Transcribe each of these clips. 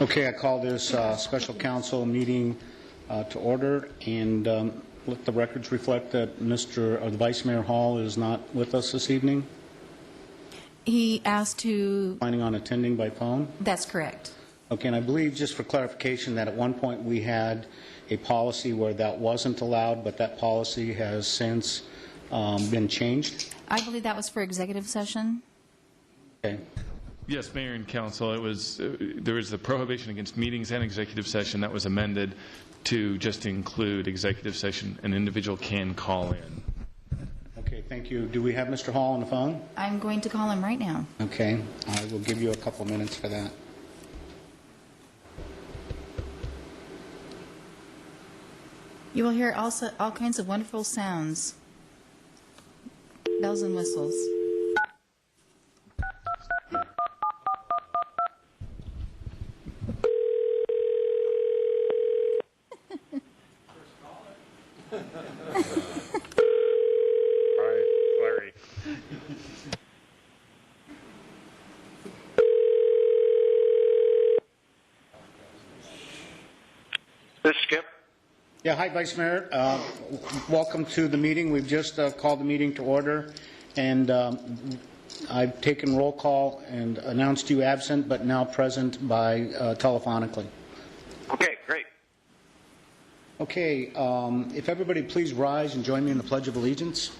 Okay, I call this special council meeting to order, and let the records reflect that the Vice Mayor Hall is not with us this evening. He asked to... Planning on attending by phone? That's correct. Okay, and I believe, just for clarification, that at one point we had a policy where that wasn't allowed, but that policy has since been changed? I believe that was for executive session. Okay. Yes, Mayor and Council, it was there was the prohibition against meetings and executive session that was amended to just include executive session. An individual can call in. Okay, thank you. Do we have Mr. Hall on the phone? I'm going to call him right now. Okay, I will give you a couple minutes for that. You will hear also all kinds of wonderful sounds, bells and whistles. Larry. This is Skip. Yeah, hi, Vice Mayor. Welcome to the meeting. We've just called the meeting to order, and I've taken roll call and announced you absent, but now present by telephonically. Okay, great. Okay, if everybody please rise and join me in the Pledge of Allegiance.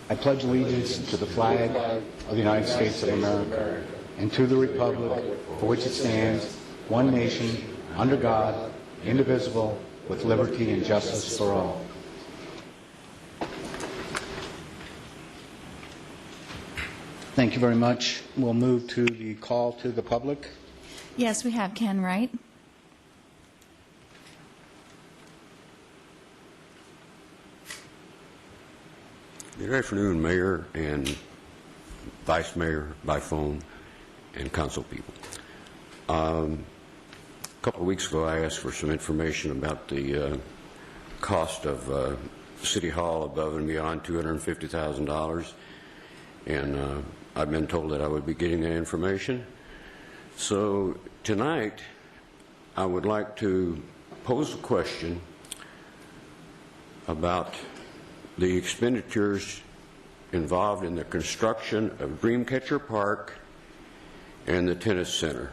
I pledge allegiance to the flag of the United States of America and to the republic for which it stands, one nation, under God, indivisible, with liberty and justice for all. Thank you very much. We'll move to the call to the public. Yes, we have Ken Wright. Good afternoon, Mayor and Vice Mayor by phone and council people. A couple of weeks ago, I asked for some information about the cost of City Hall above and beyond $250,000, and I've been told that I would be getting that information. So tonight, I would like to pose a question about the expenditures involved in the construction of Dreamcatcher Park and the tennis center.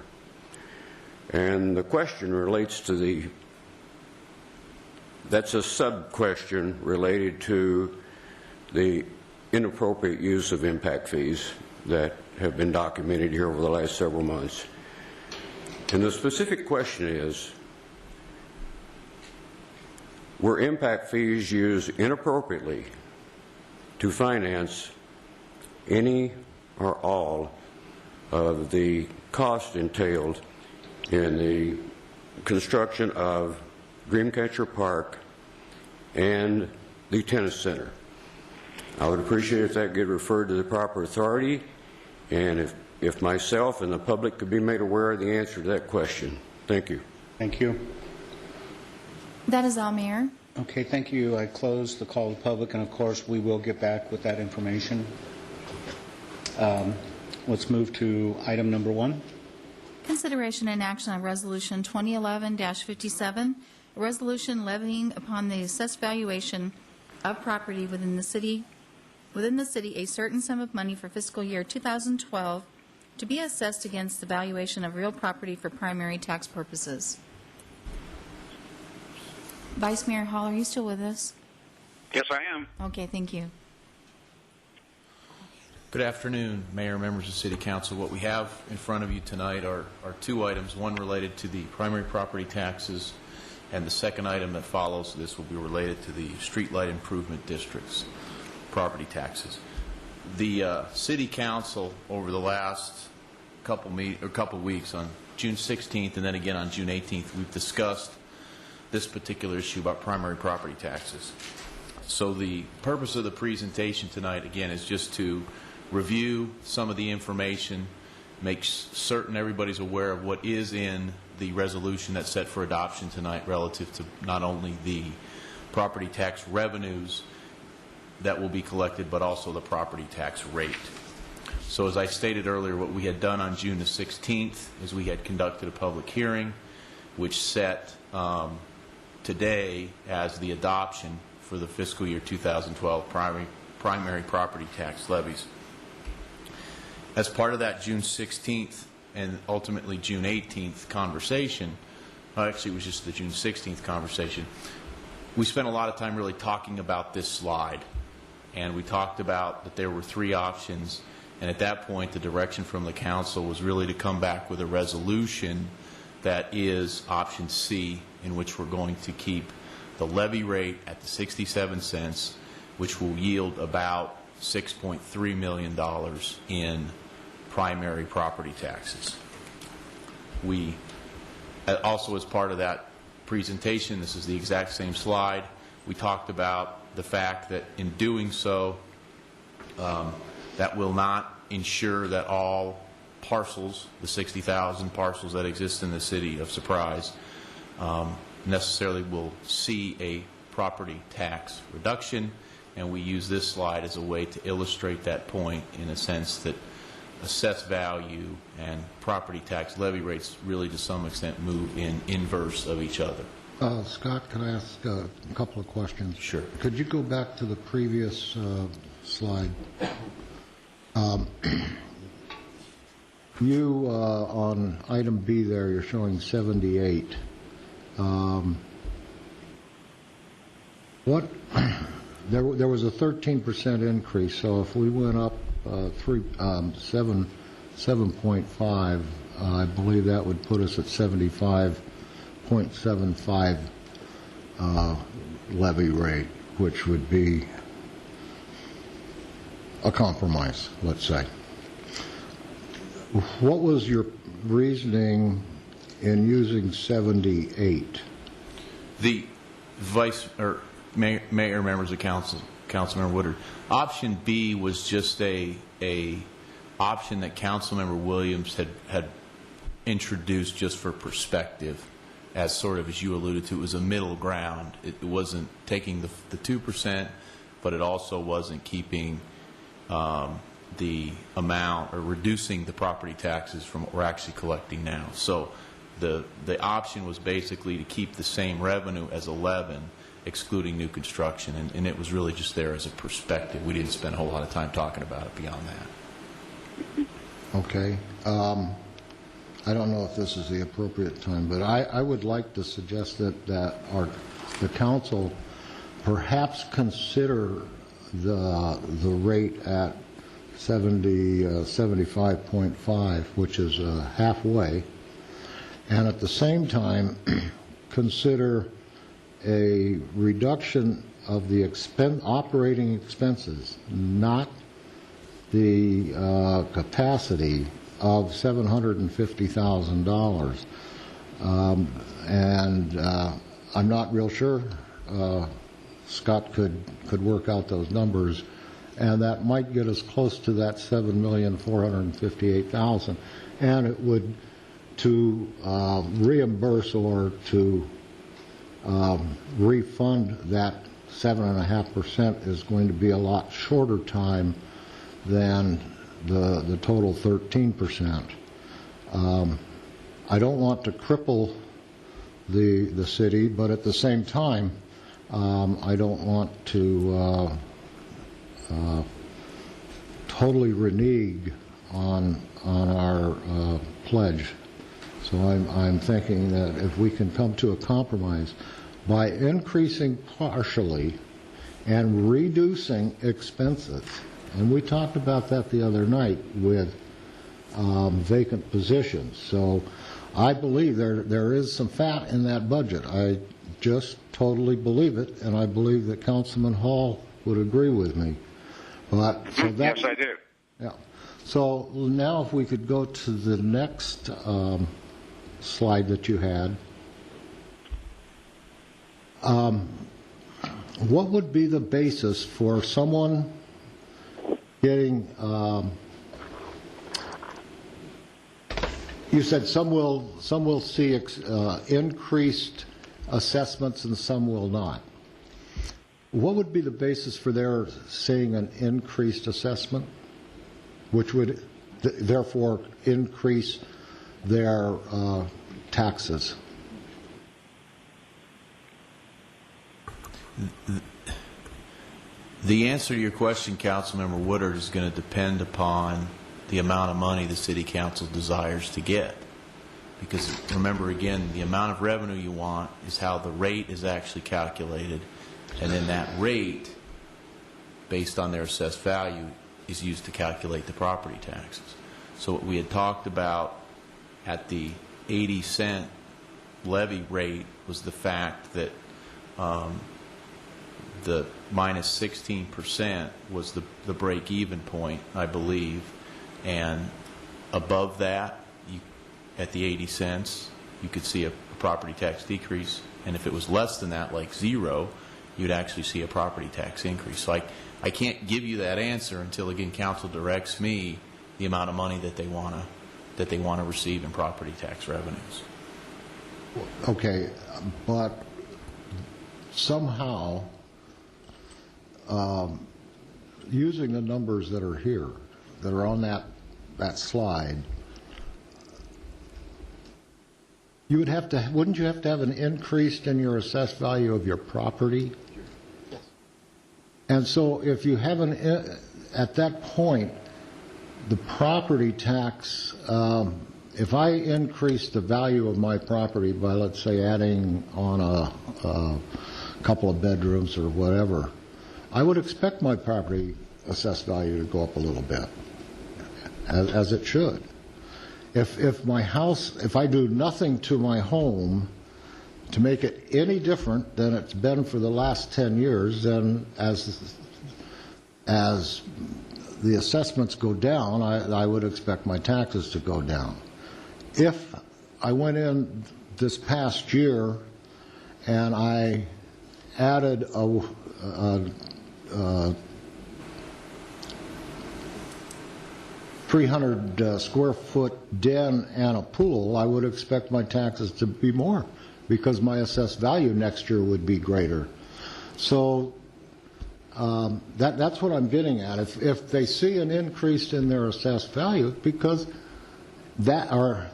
And the question relates to that's a sub-question related to the inappropriate use of impact fees that have been documented here over the last several months. And the specific question is, were impact fees used inappropriately to finance any or all of the cost entailed in the construction of Dreamcatcher Park and the tennis center? I would appreciate if that get referred to the proper authority, and if myself and the public could be made aware of the answer to that question. Thank you. Thank you. That is all, Mayor. Okay, thank you. I close the call to the public, and of course, we will get back with that information. Let's move to item number 1. Consideration and action on Resolution 2011-57, a resolution levying upon the assessed valuation of property within the city a certain sum of money for fiscal year 2012 to be assessed against the valuation of real property for primary tax purposes. Vice Mayor Hall, are you still with us? Yes, I am. Okay, thank you. Good afternoon, Mayor, members of City Council. What we have in front of you tonight are two items, one related to the primary property taxes, and the second item that follows this will be related to the streetlight improvement district's property taxes. The City Council over the last couple weeks, on June 16th and then again on June 18th, we've discussed this particular issue about primary property taxes. So the purpose of the presentation tonight, again, is just to review some of the information, make certain everybody's aware of what is in the resolution that's set for adoption tonight relative to not only the property tax revenues that will be collected, but also the property tax rate. So as I stated earlier, what we had done on June the 16th is we had conducted a public hearing which set today as the adoption for the fiscal year 2012 primary property tax levies. As part of that June 16th and ultimately June 18th conversation, actually it was just the June 16th conversation, we spent a lot of time really talking about this slide. And we talked about that there were three options, and at that point the direction from the council was really to come back with a resolution that is option C, in which we're going to keep the levy rate at the 67 cents, which will yield about $6.3 million in primary property taxes. We also, as part of that presentation, this is the exact same slide, we talked about the fact that in doing so, that will not ensure that all parcels, the 60,000 parcels that exist in the city of Surprise, necessarily will see a property tax reduction, and we use this slide as a way to illustrate that point in a sense that assessed value and property tax levy rates really to some extent move in inverse of each other. Scott, can I ask a couple of questions? Sure. Could you go back to the previous slide? You, on item B there, you're showing 78. There was a 13% increase, so if we went up 7.5, I believe that would put us at 75.75 levy rate, which would be a compromise, let's say. What was your reasoning in using 78? The mayor, members of council, Councilmember Woodard, option B was just a option that Councilmember Williams had introduced just for perspective, as sort of, as you alluded to, it was a middle ground. It wasn't taking the 2%, but it also wasn't keeping the amount or reducing the property taxes from what we're actually collecting now. So the option was basically to keep the same revenue as 11, excluding new construction, and it was really just there as a perspective. We didn't spend a whole lot of time talking about it beyond that. Okay. I don't know if this is the appropriate time, but I would like to suggest that the council perhaps consider the rate at 75.5, which is halfway, and at the same time consider a reduction of the operating expenses, not the capacity, of $750,000. And I'm not real sure Scott could work out those numbers, and that might get us close to that $7,458,000, and it would, to reimburse or to refund that 7.5% is going to be a lot shorter time than the total 13%. I don't want to cripple the city, but at the same time, I don't want to totally renege on our pledge. So I'm thinking that if we can come to a compromise by increasing partially and reducing expenses, and we talked about that the other night with vacant positions. So I believe there is some fat in that budget. I just totally believe it, and I believe that Councilman Hall would agree with me. But so that, yes, I do. Yeah. So now if we could go to the next slide that you had. What would be the basis for someone getting, you said some will see increased assessments and some will not. What would be the basis for their seeing an increased assessment? which would therefore increase their taxes. The answer to your question, Councilmember Woodard, is going to depend upon the amount of money the City Council desires to get. Because remember, again, the amount of revenue you want is how the rate is actually calculated, and then that rate, based on their assessed value, is used to calculate the property taxes. So what we had talked about at the 80-cent levy rate was the fact that the minus 16% was the break-even point, I believe, and above that, at the 80 cents, you could see a property tax decrease, and if it was less than that, like 0, you'd actually see a property tax increase. So I can't give you that answer until, again, council directs me the amount of money that they want to receive in property tax revenues. Okay, but somehow, using the numbers that are here, that are on that slide, you would have to, wouldn't you have to have an increase in your assessed value of your property? Yes. And so if you have at that point, the property tax, if I increase the value of my property by, let's say, adding on a couple of bedrooms or whatever, I would expect my property assessed value to go up a little bit, as it should. If my house, if I do nothing to my home to make it any different than it's been for the last 10 years, then as the assessments go down, I would expect my taxes to go down. If I went in this past year and I added a 300 square foot den and a pool, I would expect my taxes to be more because my assessed value next year would be greater. So that's what I'm getting at. If they see an increase in their assessed value, because that, or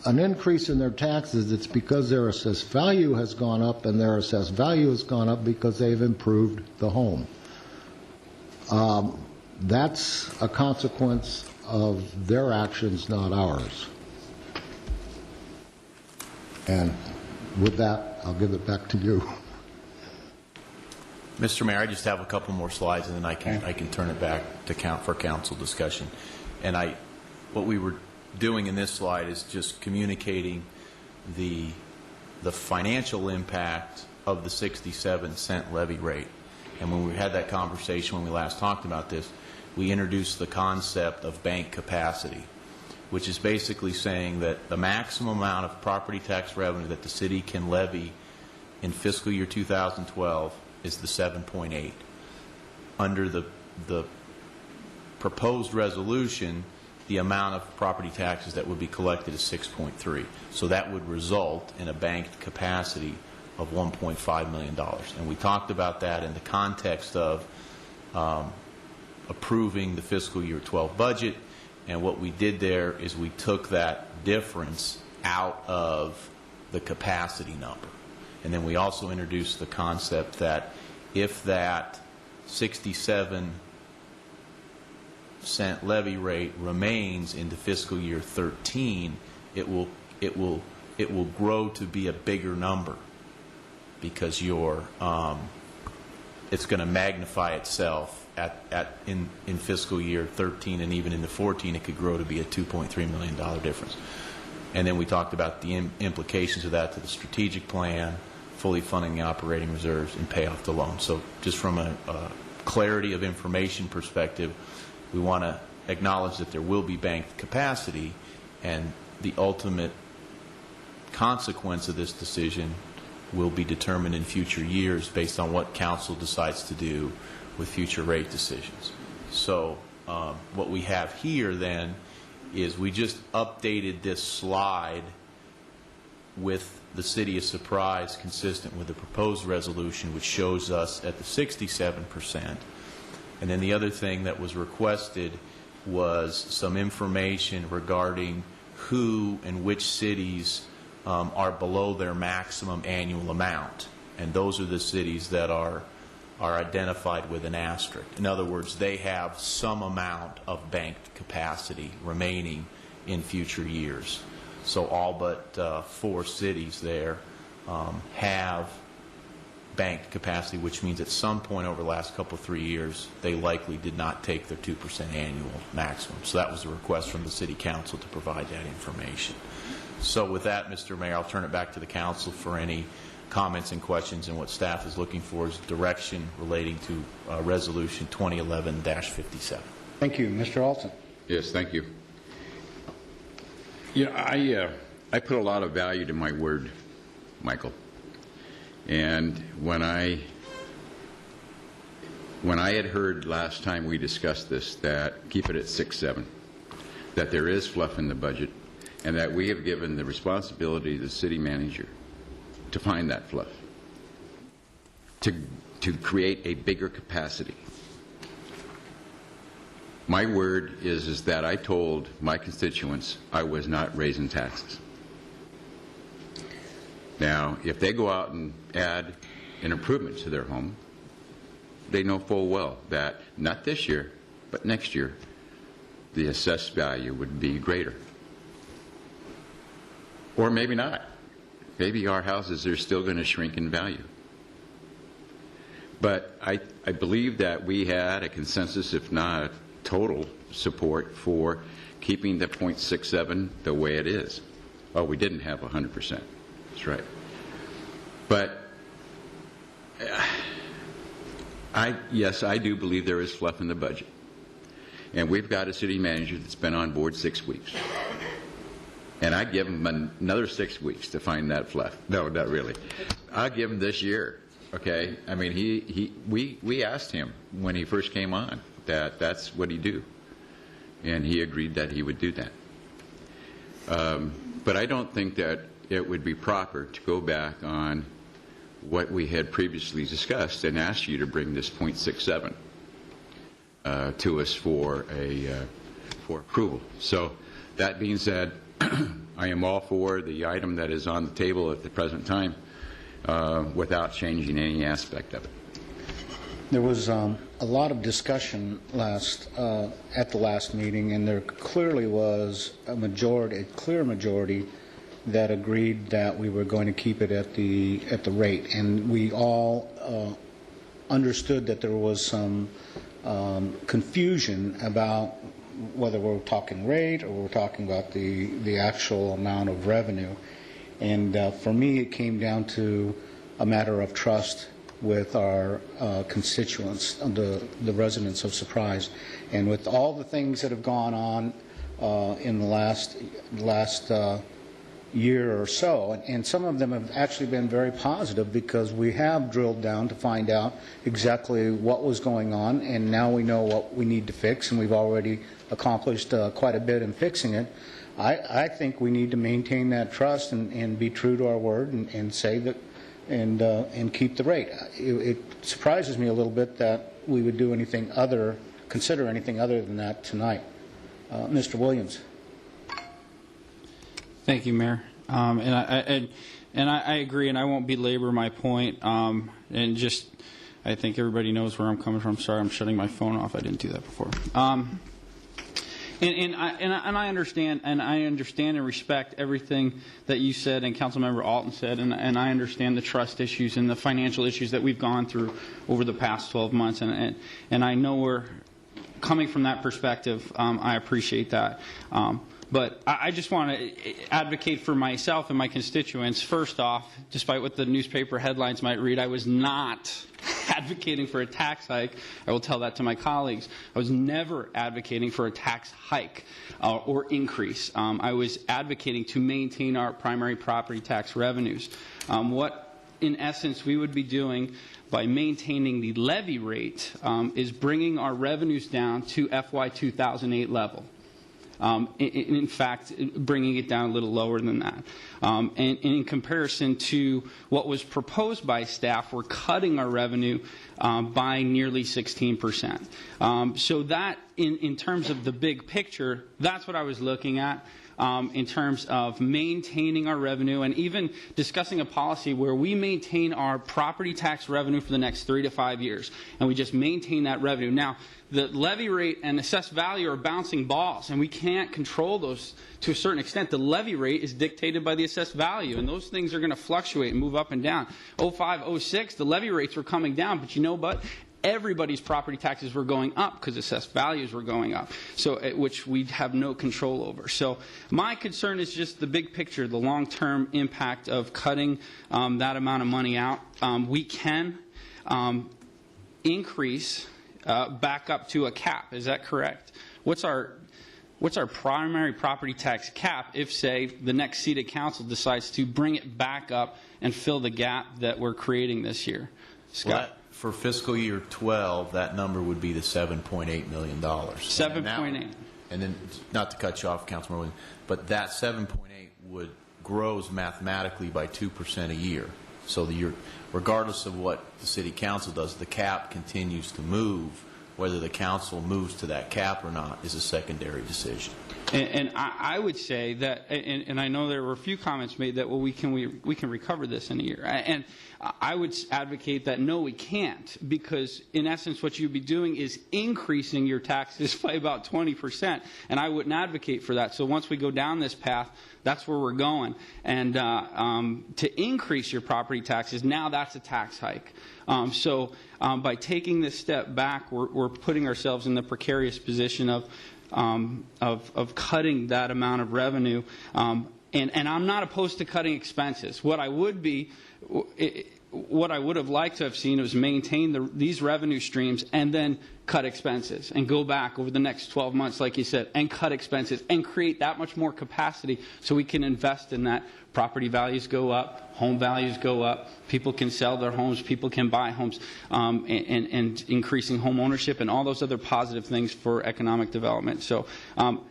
an increase in their taxes, it's because their assessed value has gone up, and their assessed value has gone up because they've improved the home. That's a consequence of their actions, not ours. And with that, I'll give it back to you. Mr. Mayor, I just have a couple more slides, and then I can turn it back to for council discussion. And what we were doing in this slide is just communicating the financial impact of the 67-cent levy rate. And when we had that conversation when we last talked about this, we introduced the concept of bank capacity, which is basically saying that the maximum amount of property tax revenue that the city can levy in fiscal year 2012 is the 7.8. Under the proposed resolution, the amount of property taxes that would be collected is 6.3. So that would result in a banked capacity of $1.5 million. And we talked about that in the context of approving the fiscal year 12 budget, and what we did there is we took that difference out of the capacity number. And then we also introduced the concept that if that 67-cent levy rate remains into fiscal year 13, it will grow to be a bigger number, because it's going to magnify itself in fiscal year 13, and even into 14 it could grow to be a $2.3 million difference. And then we talked about the implications of that to the strategic plan, fully funding the operating reserves, and pay off the loan. So just from a clarity of information perspective, we want to acknowledge that there will be banked capacity, and the ultimate consequence of this decision will be determined in future years based on what council decides to do with future rate decisions. So what we have here then is we just updated this slide with the city of Surprise consistent with the proposed resolution, which shows us at the 67%. And then the other thing that was requested was some information regarding who and which cities are below their maximum annual amount. And those are the cities that are identified with an asterisk. In other words, they have some amount of banked capacity remaining in future years. So all but 4 cities there have banked capacity, which means at some point over the last couple, 3 years, they likely did not take their 2% annual maximum. So that was a request from the City Council to provide that information. So with that, Mr. Mayor, I'll turn it back to the Council for any comments and questions, and what staff is looking for is direction relating to Resolution 2011-57. Thank you. Mr. Alton. Yes, thank you. You know, I put a lot of value to my word, Michael. And when I had heard last time we discussed this that keep it at 6-7, that there is fluff in the budget, and that we have given the responsibility to the city manager to find that fluff, to create a bigger capacity. My word is that I told my constituents I was not raising taxes. Now, if they go out and add an improvement to their home, they know full well that not this year, but next year, the assessed value would be greater. Or maybe not. Maybe our houses are still going to shrink in value. But I believe that we had a consensus, if not total support, for keeping the 0.67 the way it is. Oh, we didn't have 100%. That's right. But yes, I do believe there is fluff in the budget. And we've got a city manager that's been on board 6 weeks. And I'd give him another 6 weeks to find that fluff. No, not really. I'll give him this year, okay? I mean, we asked him when he first came on that that's what he'd do. And he agreed that he would do that. But I don't think that it would be proper to go back on what we had previously discussed and ask you to bring this 0.67 to us for approval. So that being said, I am all for the item that is on the table at the present time without changing any aspect of it. There was a lot of discussion at the last meeting, and there clearly was a clear majority that agreed that we were going to keep it at the rate, and we all understood that there was some confusion about whether we're talking rate or we're talking about the actual amount of revenue. And for me, it came down to a matter of trust with our constituents, the residents of Surprise. And with all the things that have gone on in the last year or so, and some of them have actually been very positive because we have drilled down to find out exactly what was going on, and now we know what we need to fix, and we've already accomplished quite a bit in fixing it. I think we need to maintain that trust and be true to our word and say that and keep the rate. It surprises me a little bit that we would do consider anything other than that tonight. Mr. Williams. Thank you, Mayor. And I agree, and I won't belabor my point. And just, I think everybody knows where I'm coming from. Sorry, I'm shutting my phone off. I didn't do that before. And I understand, and respect everything that you said and Councilmember Alton said, and I understand the trust issues and the financial issues that we've gone through over the past 12 months, and I know we're coming from that perspective. I appreciate that. But I just want to advocate for myself and my constituents. First off, despite what the newspaper headlines might read, I was not advocating for a tax hike. I will tell that to my colleagues. I was never advocating for a tax hike or increase. I was advocating to maintain our primary property tax revenues. What, in essence, we would be doing by maintaining the levy rate is bringing our revenues down to FY 2008 level. In fact, bringing it down a little lower than that. And in comparison to what was proposed by staff, we're cutting our revenue by nearly 16%. So that, in terms of the big picture, that's what I was looking at. In terms of maintaining our revenue and even discussing a policy where we maintain our property tax revenue for the next 3 to 5 years, and we just maintain that revenue. Now, the levy rate and assessed value are bouncing balls, and we can't control those to a certain extent. The levy rate is dictated by the assessed value, and those things are going to fluctuate and move up and down. 05, 06, the levy rates were coming down, but you know what? Everybody's property taxes were going up because assessed values were going up, so which we have no control over. So my concern is just the big picture, the long-term impact of cutting that amount of money out. We can increase back up to a cap. Is that correct? What's our primary property tax cap if, say, the next seat of council decides to bring it back up and fill the gap that we're creating this year? Scott? Well, for fiscal year 12, that number would be the $7.8 million. 7.8. And then, not to cut you off, Councilman Williams, but that 7.8 grows mathematically by 2% a year. So regardless of what the city council does, the cap continues to move. Whether the council moves to that cap or not is a secondary decision. And I would say that, and I know there were a few comments made that, well, we can recover this in a year. And I would advocate that no, we can't, because in essence what you'd be doing is increasing your taxes by about 20%, and I wouldn't advocate for that. So once we go down this path, that's where we're going. And to increase your property taxes, now that's a tax hike. So by taking this step back, we're putting ourselves in the precarious position of cutting that amount of revenue. And I'm not opposed to cutting expenses. What I would have liked to have seen was maintain these revenue streams and then cut expenses and go back over the next 12 months, like you said, and cut expenses and create that much more capacity so we can invest in that. Property values go up, home values go up, people can sell their homes, people can buy homes, and increasing home ownership and all those other positive things for economic development. So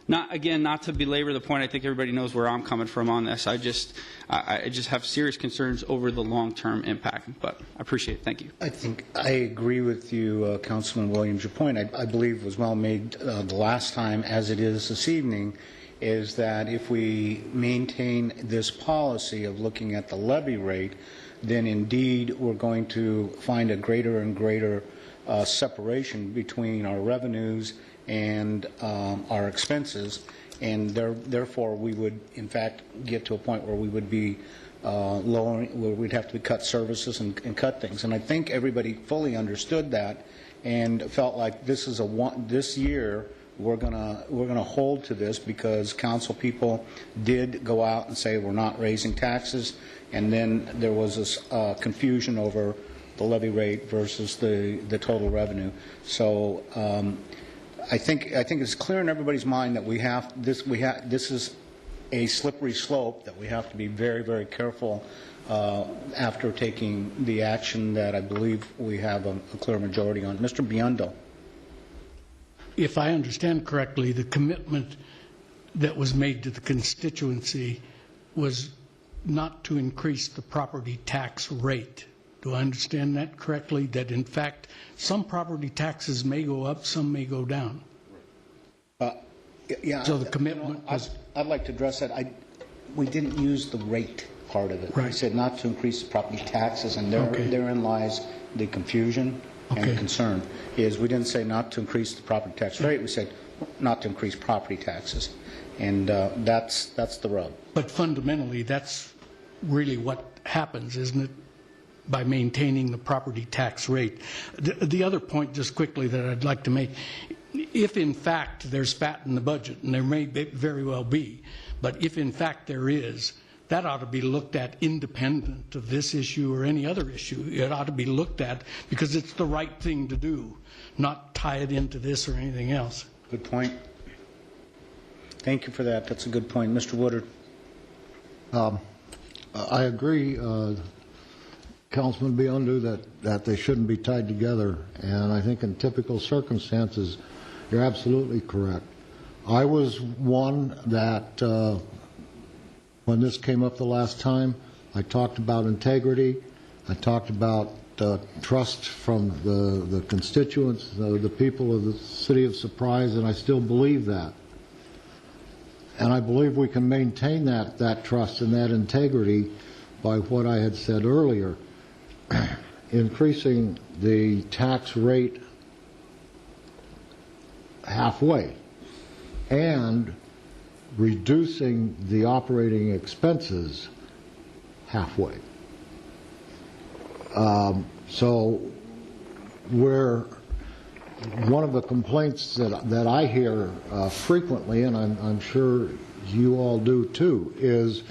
not to belabor the point, I think everybody knows where I'm coming from on this. I just have serious concerns over the long-term impact, but I appreciate it. Thank you. I think I agree with you, Councilman Williams. Your point, I believe, was well made the last time, as it is this evening, is that if we maintain this policy of looking at the levy rate, then indeed we're going to find a greater and greater separation between our revenues and our expenses, and therefore we would in fact get to a point where we would be lowering, where we'd have to cut services and cut things. And I think everybody fully understood that and felt like this year we're gonna hold to this, because council people did go out and say we're not raising taxes, and then there was this confusion over the levy rate versus the total revenue. So I think it's clear in everybody's mind that this is a slippery slope that we have to be very, very careful after taking the action that I believe we have a clear majority on. Mr. Biondo. If I understand correctly, the commitment that was made to the constituency was not to increase the property tax rate. Do I understand that correctly? That in fact, some property taxes may go up, some may go down. Yeah. So the commitment was... I'd like to address that. We didn't use the rate part of it. Right. We said not to increase the property taxes, and therein lies the confusion and the concern. Is we didn't say not to increase the property tax rate. We said not to increase property taxes, and that's the rub. But fundamentally, that's really what happens, isn't it? By maintaining the property tax rate. The other point, just quickly, that I'd like to make, if in fact there's fat in the budget, and there may very well be, but if in fact there is, that ought to be looked at independent of this issue or any other issue. It ought to be looked at because it's the right thing to do, not tie it into this or anything else. Good point. Thank you for that. That's a good point. Mr. Woodard. I agree, Councilman Biondo, that they shouldn't be tied together, and I think in typical circumstances you're absolutely correct. I was one that, when this came up the last time, I talked about integrity. I talked about trust from the constituents, the people of the city of Surprise, and I still believe that. And I believe we can maintain that trust and that integrity by what I had said earlier, increasing the tax rate halfway and reducing the operating expenses halfway. So one of the complaints that I hear frequently, and I'm sure you all do too, is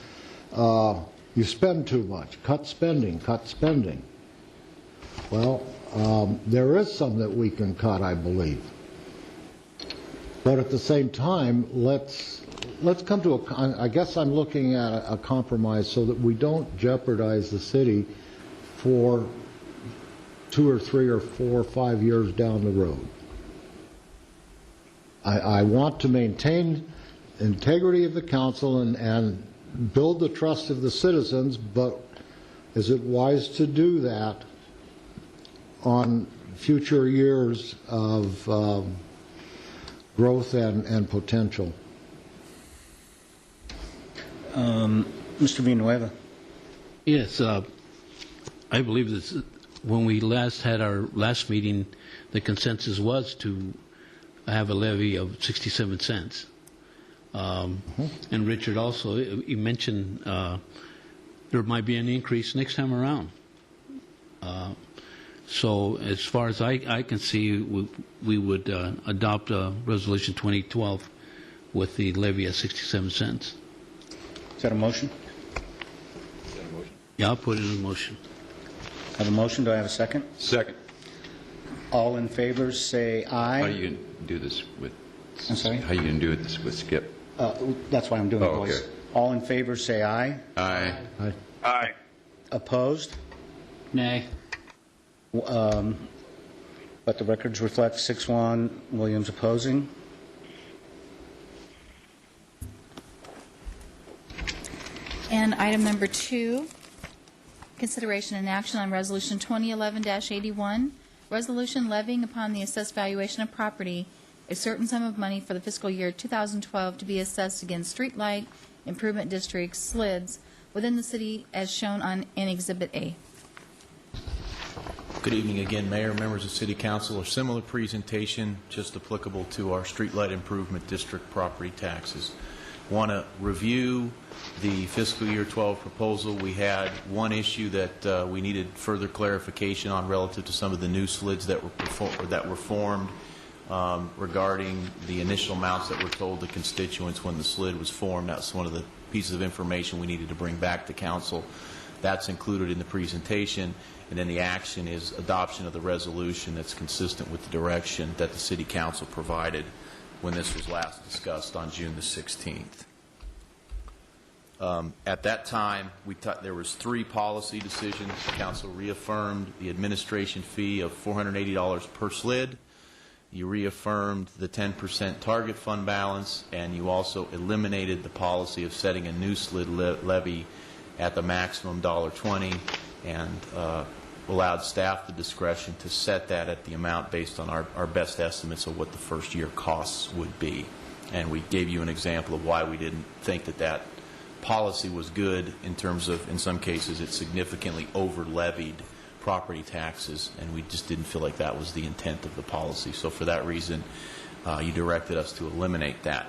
you spend too much. Cut spending, cut spending. Well, there is some that we can cut, I believe. But at the same time, let's come to I guess I'm looking at a compromise so that we don't jeopardize the city for 2 or 3 or 4 or 5 years down the road. I want to maintain integrity of the council and build the trust of the citizens, but is it wise to do that on future years of growth and potential? Mr. Villanueva. Yes, I believe this. When we last had our last meeting, the consensus was to have a levy of 67 cents. And Richard also, he mentioned there might be an increase next time around. So as far as I can see, we would adopt Resolution 2012 with the levy at 67 cents. Is that a motion? Yeah, I'll put it in motion. I have a motion. Do I have a second? Second. All in favor say aye. How are you going to do this with? I'm sorry? How are you going to do this with Skip? That's why I'm doing it, Oh, boys. okay. All in favor say aye. Aye. Aye. Opposed? Nay. Let the records reflect 6-1, Williams opposing. And item number 2, consideration and action on Resolution 2011-81, resolution levying upon the assessed valuation of property a certain sum of money for the fiscal year 2012 to be assessed against streetlight improvement districts, SLIDs, within the city as shown in Exhibit A. Good evening again, Mayor, members of City Council. A similar presentation, just applicable to our streetlight improvement district property taxes. Want to review the fiscal year 12 proposal. We had one issue that we needed further clarification on relative to some of the new SLIDs that were formed regarding the initial amounts that were told to constituents when the SLID was formed. That's one of the pieces of information we needed to bring back to Council. That's included in the presentation. And then the action is adoption of the resolution that's consistent with the direction that the City Council provided when this was last discussed on June the 16th. At that time, there was 3 policy decisions. The Council reaffirmed the administration fee of $480 per SLID. You reaffirmed the 10% target fund balance, and you also eliminated the policy of setting a new SLID levy at the maximum $1.20 and allowed staff the discretion to set that at the amount based on our best estimates of what the first year costs would be. And we gave you an example of why we didn't think that policy was good in terms of, in some cases, it significantly over-levied property taxes, and we just didn't feel like that was the intent of the policy. So for that reason, you directed us to eliminate that.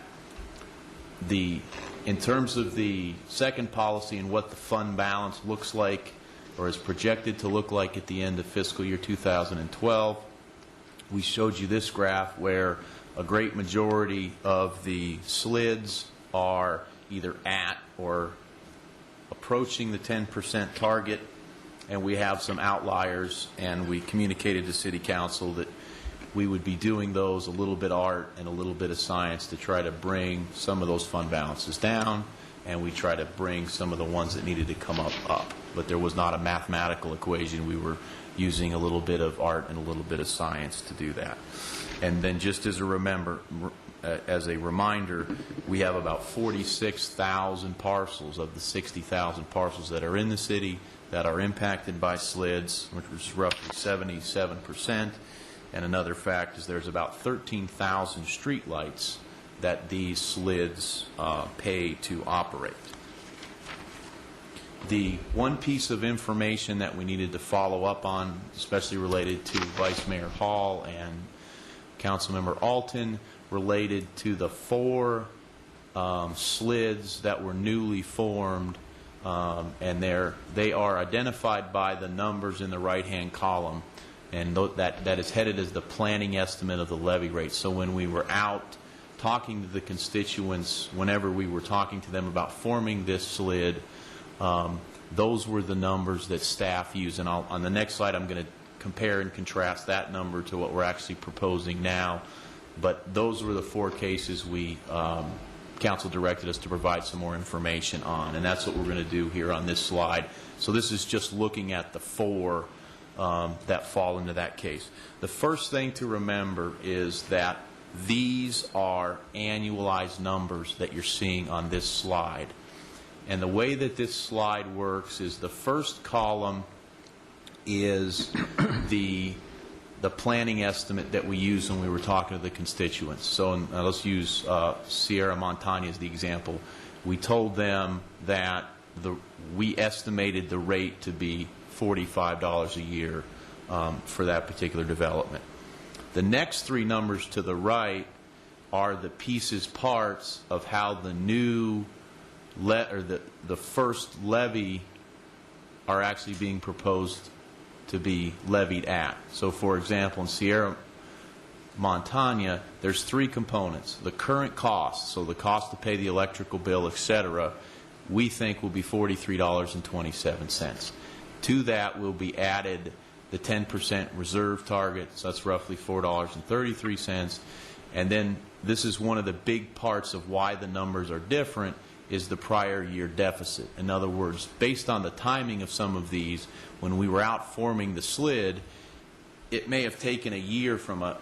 In terms of the second policy and what the fund balance looks like or is projected to look like at the end of fiscal year 2012, we showed you this graph where a great majority of the SLIDs are either at or approaching the 10% target, and we have some outliers, and we communicated to City Council that we would be doing those a little bit art and a little bit of science to try to bring some of those fund balances down, and we try to bring some of the ones that needed to come up. But there was not a mathematical equation. We were using a little bit of art and a little bit of science to do that. And then just as a as a reminder, we have about 46,000 parcels of the 60,000 parcels that are in the city that are impacted by SLIDs, which is roughly 77%. And another fact is there's about 13,000 streetlights that these SLIDs pay to operate. The one piece of information that we needed to follow up on, especially related to Vice Mayor Hall and Councilmember Alton, related to the 4 SLIDs that were newly formed, and they are identified by the numbers in the right-hand column, and that is headed as the planning estimate of the levy rate. So when we were out talking to the constituents, whenever we were talking to them about forming this SLID, those were the numbers that staff used. And on the next slide, I'm going to compare and contrast that number to what we're actually proposing now. But those were the 4 cases we council directed us to provide some more information on, and that's what we're going to do here on this slide. So this is just looking at the 4 that fall into that case. The first thing to remember is that these are annualized numbers that you're seeing on this slide. And the way that this slide works is the first column is the planning estimate that we used when we were talking to the constituents. So let's use Sierra Montana as the example. We told them that we estimated the rate to be $45 a year for that particular development. The next 3 numbers to the right are the pieces, parts of how the new the first levy are actually being proposed to be levied at. So for example, in Sierra Montana, there's 3 components. The current cost, so the cost to pay the electrical bill, etc., we think will be $43.27. To that will be added the 10% reserve target, so that's roughly $4.33. And then this is one of the big parts of why the numbers are different, is the prior year deficit. In other words, based on the timing of some of these, when we were out forming the SLID, it may have taken a year from a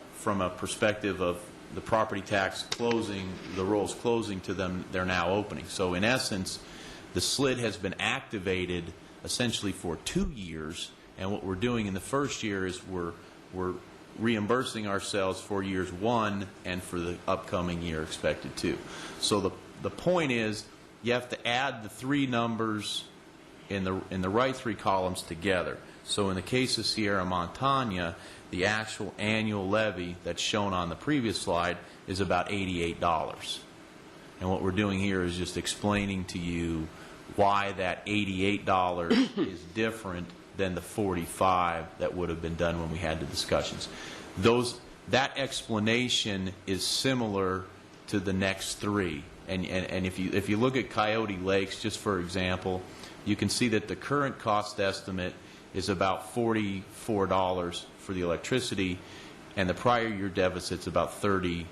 perspective of the property tax closing, the rolls closing to them, they're now opening. So in essence, the SLID has been activated essentially for 2 years, and what we're doing in the first year is we're reimbursing ourselves for years 1 and for the upcoming year expected 2. So the point is, you have to add the 3 numbers in the right 3 columns together. So in the case of Sierra Montana, the actual annual levy that's shown on the previous slide is about $88. And what we're doing here is just explaining to you why that $88 is different than the $45 that would have been done when we had the discussions. That explanation is similar to the next 3. And if you look at Coyote Lakes, just for example, you can see that the current cost estimate is about $44 for the electricity, and the prior year deficit's about $36.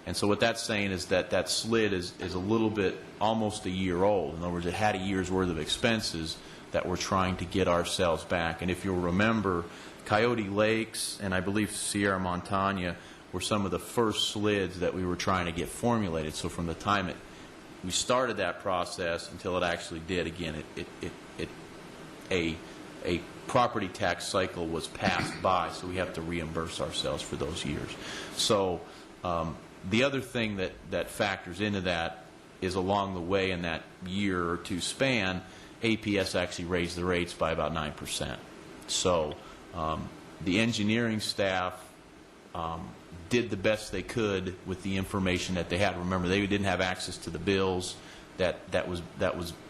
And so what that's saying is that SLID is a little bit, almost a year old. In other words, it had a year's worth of expenses that we're trying to get ourselves back. And if you'll remember, Coyote Lakes and I believe Sierra Montana were some of the first SLIDs that we were trying to get formulated. So from the time we started that process until it actually did, again, a property tax cycle was passed by, so we have to reimburse ourselves for those years. So the other thing that factors into that is along the way in that year or 2 span, APS actually raised the rates by about 9%. So the engineering staff did the best they could with the information that they had. Remember, they didn't have access to the bills that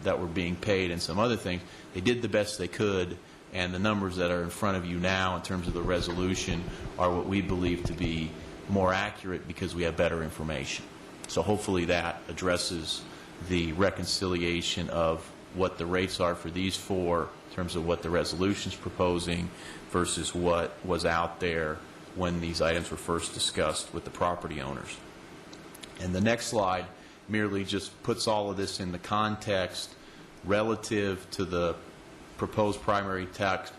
were being paid and some other things. They did the best they could, and the numbers that are in front of you now in terms of the resolution are what we believe to be more accurate because we have better information. So hopefully that addresses the reconciliation of what the rates are for these 4 in terms of what the resolution's proposing versus what was out there when these items were first discussed with the property owners. And the next slide merely just puts all of this in the context relative to the proposed property tax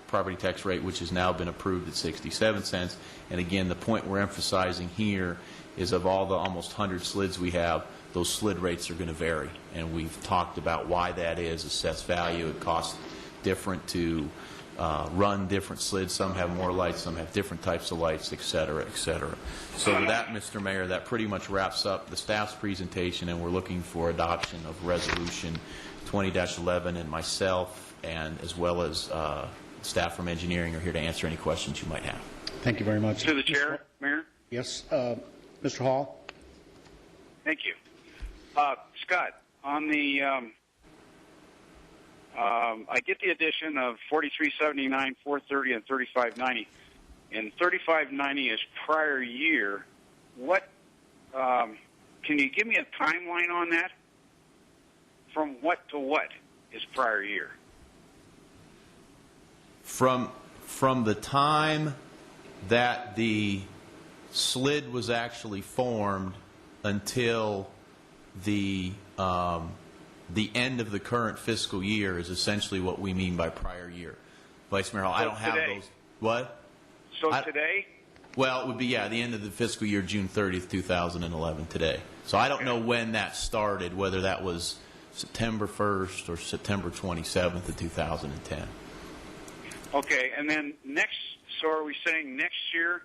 rate, which has now been approved at 67 cents. And again, the point we're emphasizing here is of all the almost 100 slids we have, those slid rates are going to vary. And we've talked about why that is, assessed value. It costs different to run different slids. Some have more lights, some have different types of lights, et cetera, et cetera. So with that, Mr. Mayor, that pretty much wraps up the staff's presentation, and we're looking for adoption of Resolution 20-11, and myself, and as well as staff from engineering are here to answer any questions you might have. Thank you very much. To the chair, Mayor. Yes, Mr. Hall? Thank you. Scott, on the, I get the addition of 4379, 430, and 3590. And 3590 is prior year. What, can you give me a timeline on that? From what to what is prior year? From the time that the slid was actually formed until the end of the current fiscal year is essentially what we mean by prior year. Vice Mayor Hall, I don't have those. What? So today? Well, it would be, yeah, the end of the fiscal year, June 30th, 2011, today. So I don't know when that started, whether that was September 1st or September 27th of 2010. Okay, and then so are we saying next year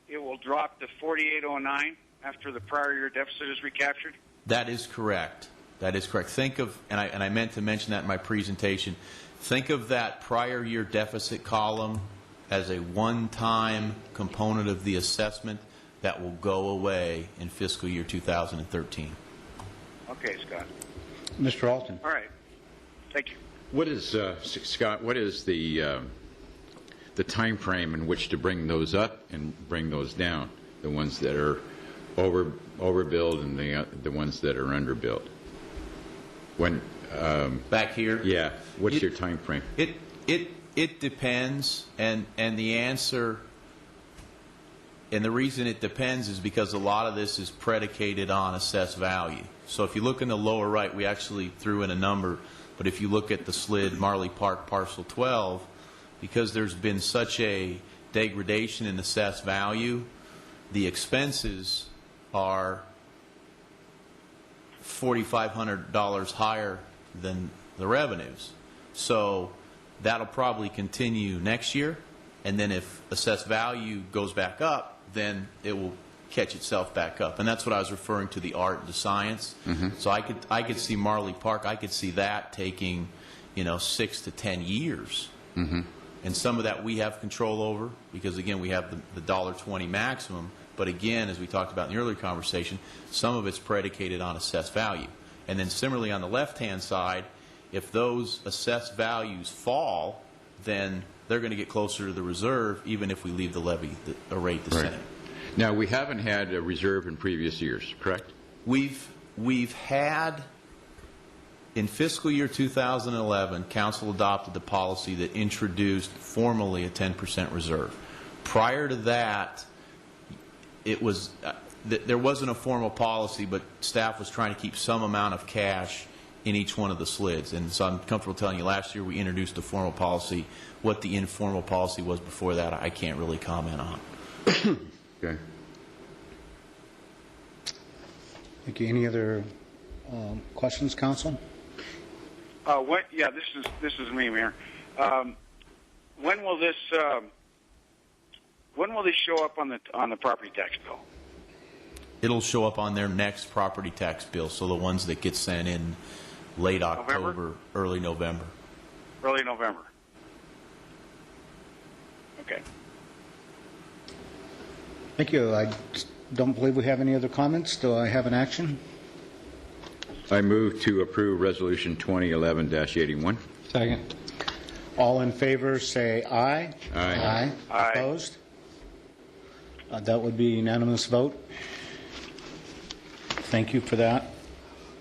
it will drop to 4809 after the prior year deficit is recaptured? That is correct. That is correct. Think of, and I meant to mention that in my presentation, think of that prior year deficit column as a one-time component of the assessment that will go away in fiscal year 2013. Okay, Scott. Mr. Alton? All right. Thank you. What is, Scott, what is the time frame in which to bring those up and bring those down, the ones that are overbilled and the ones that are underbilled? When back here? Yeah. What's your time frame? It depends, and the answer, and the reason it depends is because a lot of this is predicated on assessed value. So if you look in the lower right, we actually threw in a number, but if you look at the slid Marley Park Parcel 12, because there's been such a degradation in assessed value, the expenses are $4,500 higher than the revenues. So that'll probably continue next year, and then if assessed value goes back up, then it will catch itself back up. And that's what I was referring to, the art and the science. Mm-hmm. So I could see Marley Park, I could see that taking, 6 to 10 years. Mm-hmm. And some of that we have control over because, again, we have the $1.20 maximum. But again, as we talked about in the earlier conversation, some of it's predicated on assessed value. And then similarly on the left-hand side, if those assessed values fall, then they're going to get closer to the reserve even if we leave the levy rate the same. Now, we haven't had a reserve in previous years, correct? We've had, in fiscal year 2011, Council adopted the policy that introduced formally a 10% reserve. Prior to that, it was there wasn't a formal policy, but staff was trying to keep some amount of cash in each one of the slids. And so I'm comfortable telling you last year we introduced a formal policy. What the informal policy was before that, I can't really comment on. Okay. Thank you. Any other questions, Council? Yeah, this is me, Mayor. When will this show up on the property tax bill? It'll show up on their next property tax bill, so the ones that get sent in late October, early November. Early November. Okay. Thank you. I don't believe we have any other comments. Do I have an action? I move to approve Resolution 2011-81. Second. All in favor say aye. Aye. Aye. Opposed? That would be a unanimous vote. Thank you for that.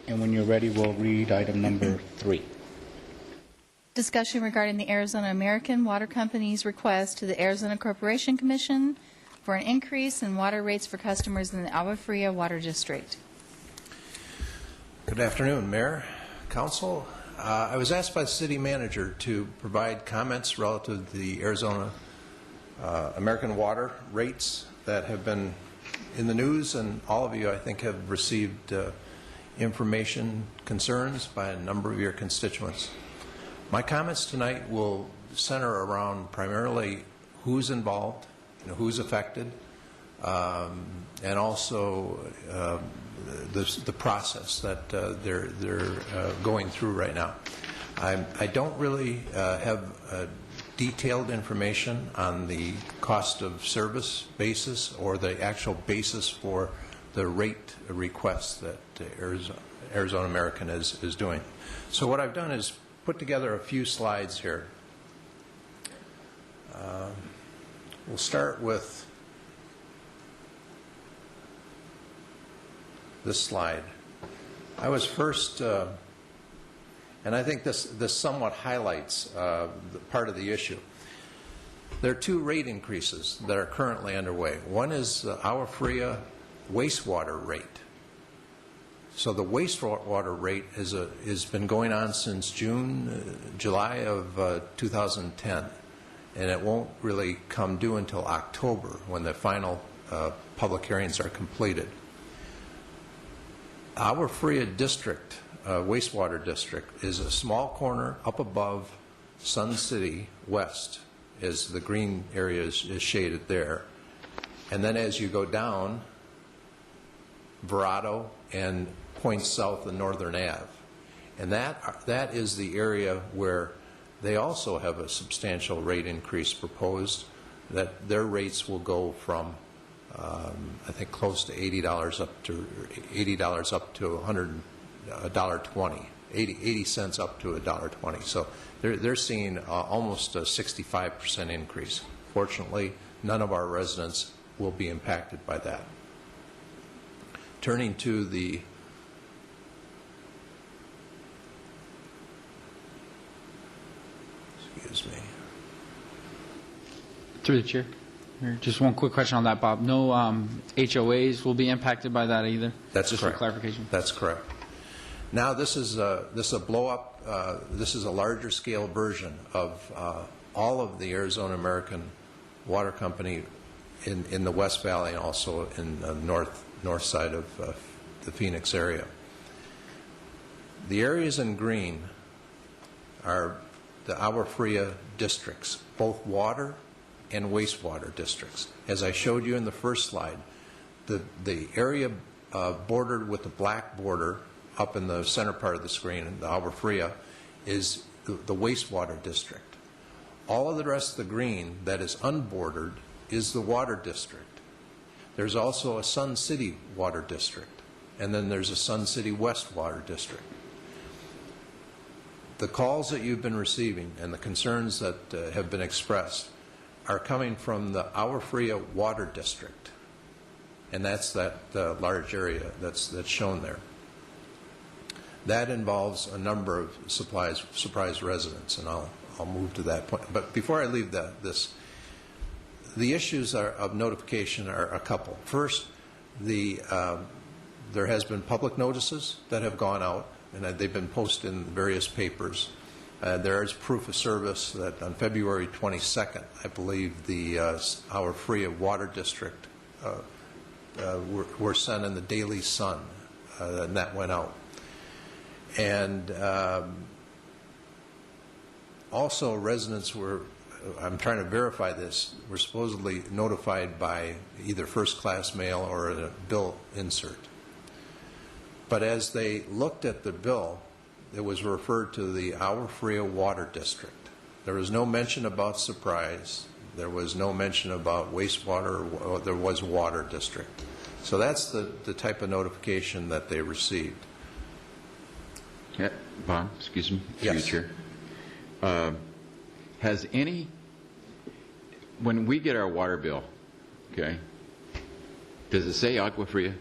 And when you're ready, we'll read item number 3. Discussion regarding the Arizona American Water Company's request to the Arizona Corporation Commission for an increase in water rates for customers in the Agua Fria Water District. Good afternoon, Mayor, Council. I was asked by the city manager to provide comments relative to the Arizona American Water rates that have been in the news, and all of you, I think, have received information concerns by a number of your constituents. My comments tonight will center around primarily who's involved, who's affected, and also the process that they're going through right now. I don't really have detailed information on the cost of service basis or the actual basis for the rate request that Arizona American is doing. So what I've done is put together a few slides here. We'll start with this slide. I was first, and I think this somewhat highlights part of the issue. There are two rate increases that are currently underway. One is the Agua Fria wastewater rate. So the wastewater rate has been going on since July of 2010, and it won't really come due until October when the final public hearings are completed. Agua Fria District, wastewater district, is a small corner up above Sun City West, as the green area is shaded there. And then as you go down, Verado and points south of Northern Ave. And that is the area where they also have a substantial rate increase proposed, that their rates will go from I think close to $80 up to $1.20, 80 cents up to $1.20. So they're seeing almost a 65% increase. Fortunately, none of our residents will be impacted by that. Turning to the Through the chair. Just one quick question on that, Bob. No HOAs will be impacted by that either? That's just correct. For clarification. That's correct. Now this is a blow-up. This is a larger scale version of all of the Arizona American Water Company in the West Valley and also in the north side of the Phoenix area. The areas in green are the Agua Fria districts, both water and wastewater districts. As I showed you in the first slide, the area bordered with the black border up in the center part of the screen, the Agua Fria, is the wastewater district. All of the rest of the green that is unbordered is the water district. There's also a Sun City water district, and then there's a Sun City West water district. The calls that you've been receiving and the concerns that have been expressed are coming from the Agua Fria Water District, and that's that large area that's shown there. That involves a number of surprise residents, and I'll move to that point. But before I leave the issues of notification are a couple. First, there has been public notices that have gone out, and they've been posted in various papers. There is proof of service that on February 22nd, I believe the Agua Fria Water District were sent in the Daily Sun, and that went out. And also residents were, I'm trying to verify this, were supposedly notified by either first-class mail or a bill insert. But as they looked at the bill, it was referred to the Agua Fria Water District. There was no mention about Surprise. There was no mention about wastewater. There was water district. So that's the type of notification that they received. Yeah, Bob, excuse me, Yes. Future. Has any, when we get our water bill, okay, does it say Agua Fria?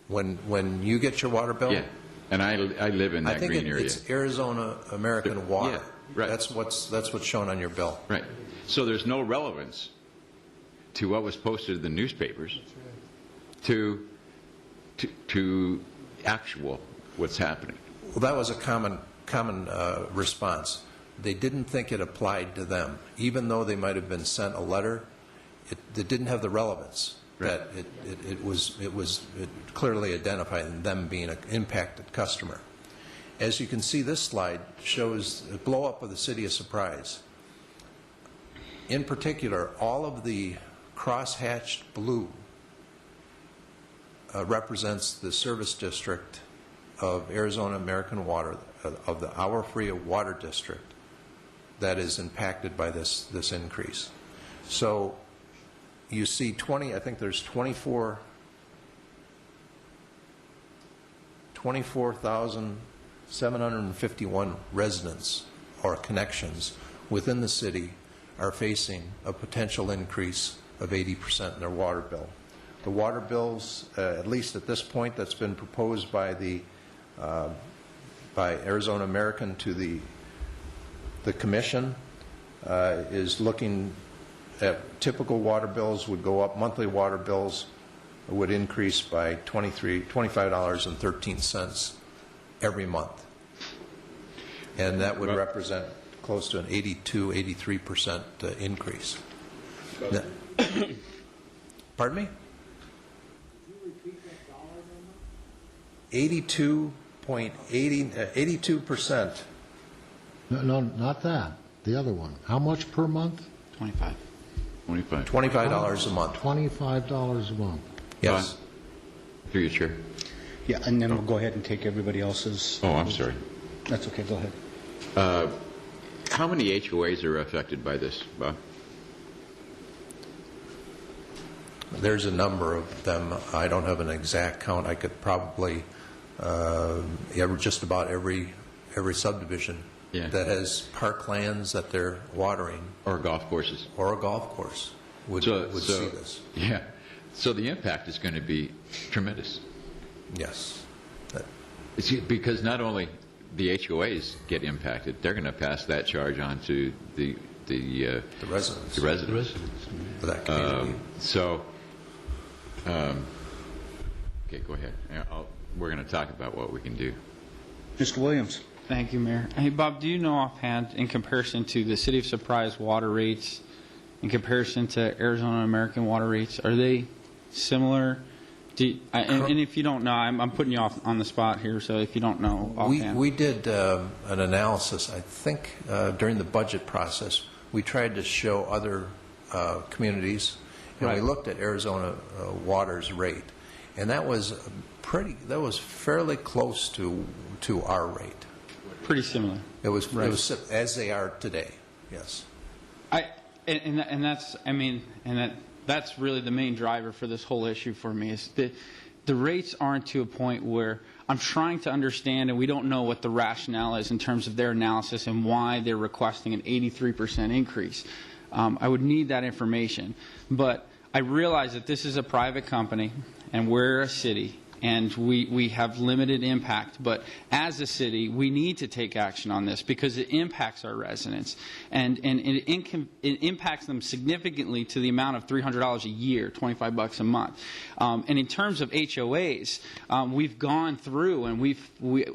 When you get your water bill? Yeah, and I live in that green area. It's Arizona American Water. Yeah, right. That's what's shown on your bill. Right. So there's no relevance to what was posted in the newspapers to actual what's happening. Well, that was a common response. They didn't think it applied to them. Even though they might have been sent a letter, it didn't have the relevance. that it clearly identified them being an impacted customer. As you can see, this slide shows the blow-up of the city of Surprise. In particular, all of the cross-hatched blue represents the service district of Arizona American Water, of the hour-free water district that is impacted by this increase. So you see I think there's 24,751 residents or connections within the city are facing a potential increase of 80% in their water bill. The water bills, at least at this point, that's been proposed by Arizona American to the commission, is looking at typical water bills would go up. Monthly water bills would increase by $25.13 every month, and that would represent close to an 83% increase. Pardon me? 82%. No, not that. The other one. How much per month? $25. $25 a month. $25 a month. Yes. Through your chair. Yeah, and then we'll go ahead and take everybody else's. Oh, I'm sorry. That's okay, go ahead. How many HOAs are affected by this, Bob? There's a number of them. I don't have an exact count. I could probably just about every subdivision that has parklands that they're watering, or golf courses, or a golf course would see this. Yeah. So the impact is going to be tremendous. Yes. Because not only the HOAs get impacted, they're going to pass that charge on to the residents. The residents. For that community. Okay, go ahead. We're going to talk about what we can do. Mr. Williams. Thank you, Mayor. Hey, Bob, do you know offhand, in comparison to the City of Surprise water rates, in comparison to Arizona American water rates, are they similar? And if you don't know, I'm putting you off on the spot here, so if you don't know offhand. We did an analysis, I think, during the budget process. We tried to show other communities, and we looked at Arizona Water's rate, and that was fairly close to our rate. Pretty similar. It was as they are today. Yes. That's really the main driver for this whole issue for me is that the rates aren't to a point where I'm trying to understand, and we don't know what the rationale is in terms of their analysis and why they're requesting an 83% increase. I would need that information. But I realize that this is a private company, and we're a city, and we have limited impact. But as a city, we need to take action on this because it impacts our residents, and it impacts them significantly to the amount of $300 a year, $25 a month. And in terms of HOAs, we've gone through, and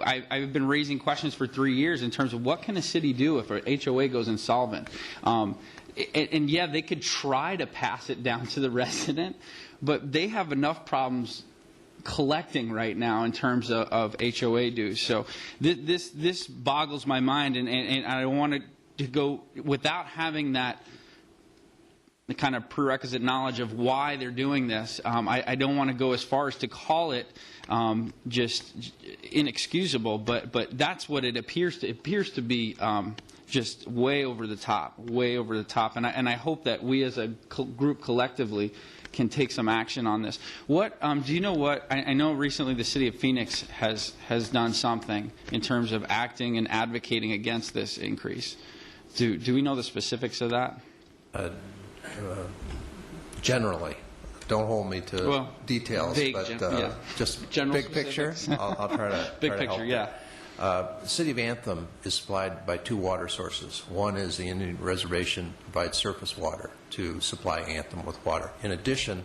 I've been raising questions for 3 years in terms of what can a city do if an HOA goes insolvent. And yeah, they could try to pass it down to the resident, but they have enough problems collecting right now in terms of HOA dues. So this boggles my mind, and I wanted to go without having the kind of prerequisite knowledge of why they're doing this. I don't want to go as far as to call it just inexcusable, but that's what it appears to. It appears to be just way over the top, and I hope that we as a group collectively can take some action on this. What do you know? What I know recently, the city of Phoenix has done something in terms of acting and advocating against this increase. Do we know the specifics of that? Generally, don't hold me to details, but just general big picture. I'll try to big try to picture, help. The city of Anthem is supplied by 2 water sources. One is the Indian Reservation provides surface water to supply Anthem with water. In addition,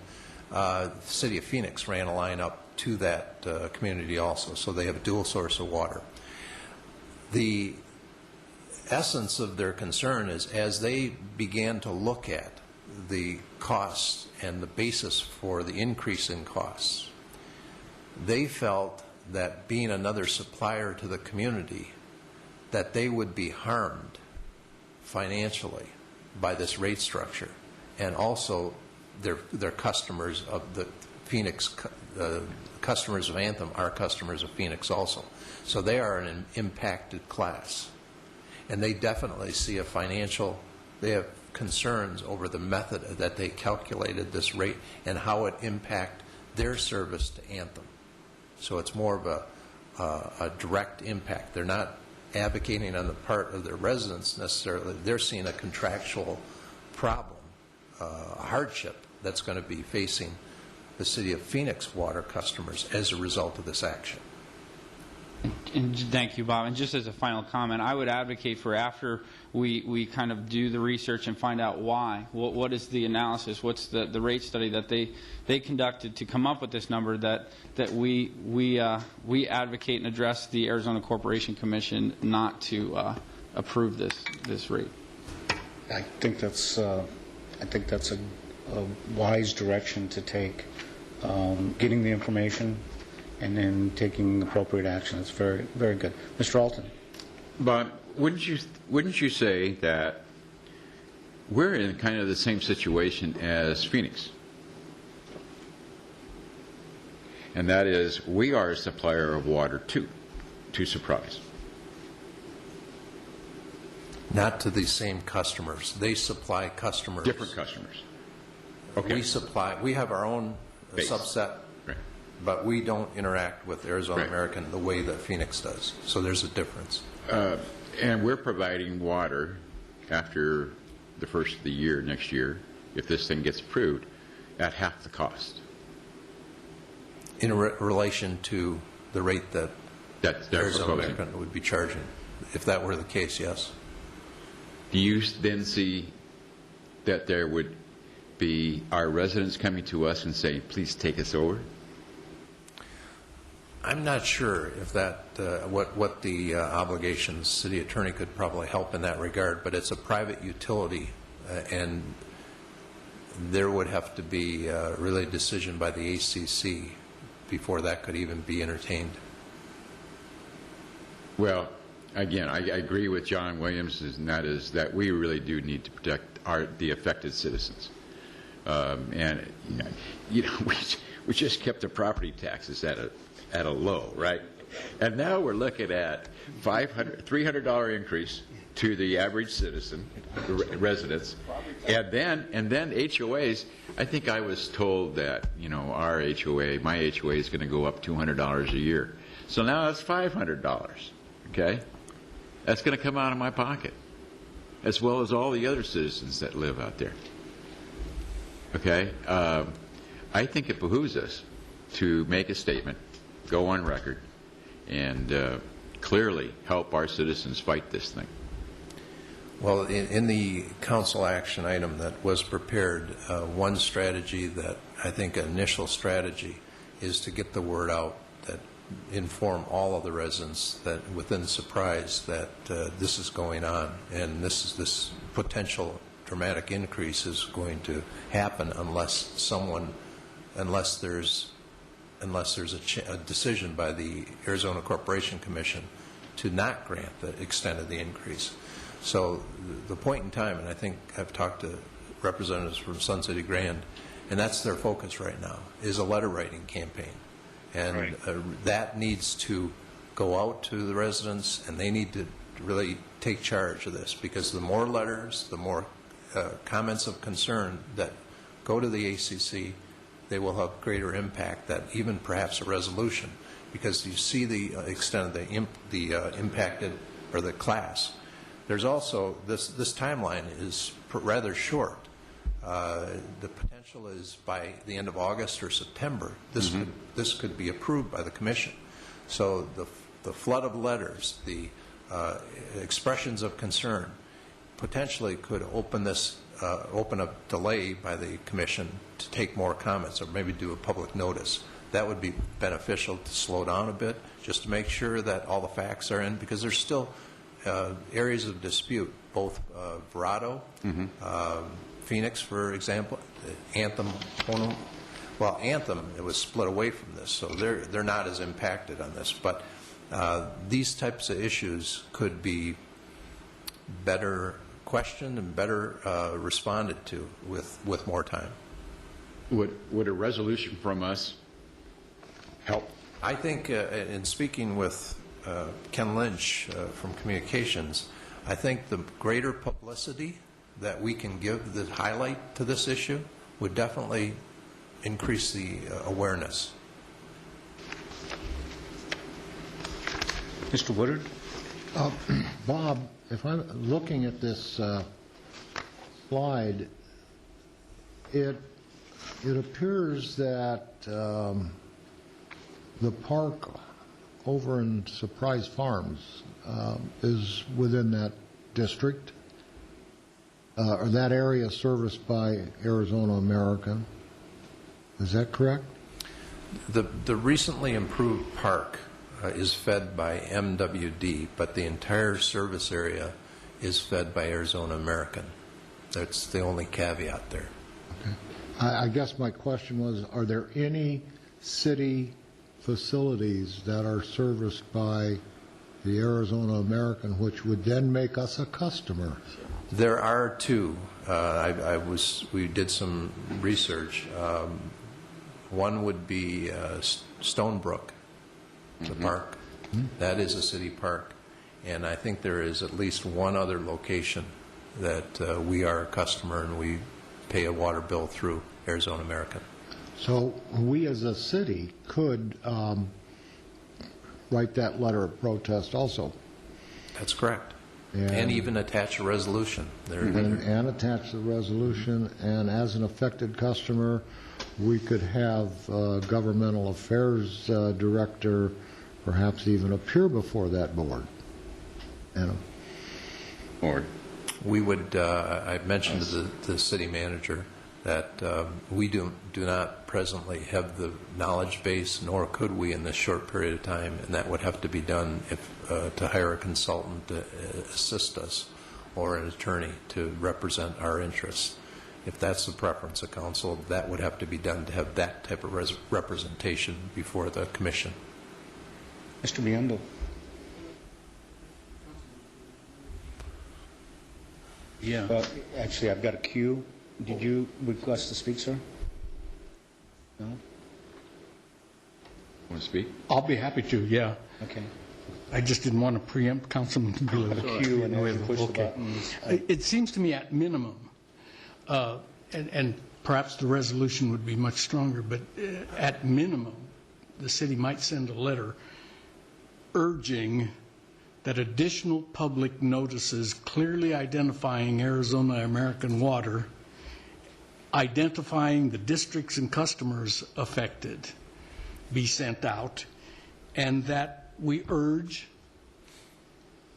the city of Phoenix ran a line up to that community also, so they have a dual source of water. The essence of their concern is as they began to look at the costs and the basis for the increase in costs. They felt that being another supplier to the community, that they would be harmed financially by this rate structure, and also their customers of the Phoenix, customers of Anthem are customers of Phoenix also. So they are an impacted class. And they definitely see they have concerns over the method that they calculated this rate and how it impact their service to Anthem. So it's more of a direct impact. They're not advocating on the part of their residents necessarily. They're seeing a contractual problem, a hardship that's going to be facing the city of Phoenix water customers as a result of this action. And thank you, Bob. And just as a final comment, I would advocate for after we kind of do the research and find out why, what is the analysis, what's the rate study that they conducted to come up with this number, that we advocate and address the Arizona Corporation Commission not to approve this rate. I think that's a wise direction to take. Getting the information and then taking appropriate action. It's very, very good. Mr. Alton. But wouldn't you say that we're in kind of the same situation as Phoenix? And that is, we are a supplier of water too, to Surprise. Not to the same customers. They supply customers. Different customers. Okay. We have our own Base. subset, Right. but we don't interact with Arizona American the way that Phoenix does. So there's a difference. And we're providing water after the first of the year, next year, if this thing gets approved, at half the cost. In relation to the rate that Arizona proposing. American would be charging. If that were the case, yes. Do you then see that there would be our residents coming to us and saying, please take us over? I'm not sure if that, what the obligations, city attorney could probably help in that regard, but it's a private utility, and there would have to be really a decision by the ACC before that could even be entertained. Well, again, I agree with John Williams, and that is that we really do need to protect the affected citizens. And we just kept the property taxes at a low, right? And now we're looking at $300 increase to the average citizen, residents, and then HOAs. I think I was told that our HOA, my HOA, is going to go up $200 a year. So now that's $500. Okay, that's going to come out of my pocket, as well as all the other citizens that live out there. Okay, I think it behooves us to make a statement, go on record, and clearly help our citizens fight this thing. Well, in the council action item that was prepared, one strategy that I think an initial strategy is to get the word out, that inform all of the residents that within Surprise that this is going on, and this potential dramatic increase is going to happen unless there's a decision by the Arizona Corporation Commission to not grant the extent of the increase. So the point in time, and I think I've talked to representatives from Sun City Grand, and that's their focus right now, is a letter writing campaign. And that needs to go out to the residents, and they need to really take charge of this, because the more letters, the more comments of concern that go to the ACC, they will have greater impact than even perhaps a resolution, because you see the extent of the impacted or the class. There's also this timeline is rather short. The potential is by the end of August or September, this could be approved by the commission. So the flood of letters, the expressions of concern, potentially could open a delay by the commission to take more comments, or maybe do a public notice. That would be beneficial to slow down a bit, just to make sure that all the facts are in, because there's still areas of dispute, both Verrado, Phoenix, for example, Anthem, well, Anthem, it was split away from this, so they're not as impacted on this. But these types of issues could be better questioned and better responded to with more time. Would a resolution from us help? I think, in speaking with Ken Lynch from Communications, I think the greater publicity that we can give the highlight to this issue would definitely increase the awareness. Mr. Woodard? Bob, if I'm looking at this slide, it appears that the park over in Surprise Farms is within that district, or that area serviced by Arizona American. Is that correct? The recently improved park is fed by MWD, but the entire service area is fed by Arizona American. That's the only caveat there. Okay. I guess my question was, are there any city facilities that are serviced by the Arizona American which would then make us a customer? There are two. We did some research. One would be Stonebrook, the park. That is a city park. And I think there is at least one other location that we are a customer and we pay a water bill through Arizona American. So we as a city could write that letter of protest also. That's correct. And even attach a resolution. And attach the resolution, and as an affected customer, we could have governmental affairs director perhaps even appear before that board. Or we would, I mentioned to the city manager that we do not presently have the knowledge base, nor could we in this short period of time, and that would have to be done to hire a consultant to assist us or an attorney to represent our interests. If that's the preference of council, that would have to be done to have that type of representation before the commission. Mr. Biondo? Yeah. Actually, I've got a queue. Did you request to speak, sir? No? want to speak? I'll be happy to, yeah. Okay. I just didn't want to preempt Councilman Blue. A queue and then push the buttons. It seems to me at minimum, and perhaps the resolution would be much stronger, but at minimum, the city might send a letter urging that additional public notices clearly identifying Arizona American Water, identifying the districts and customers affected, be sent out, and that we urge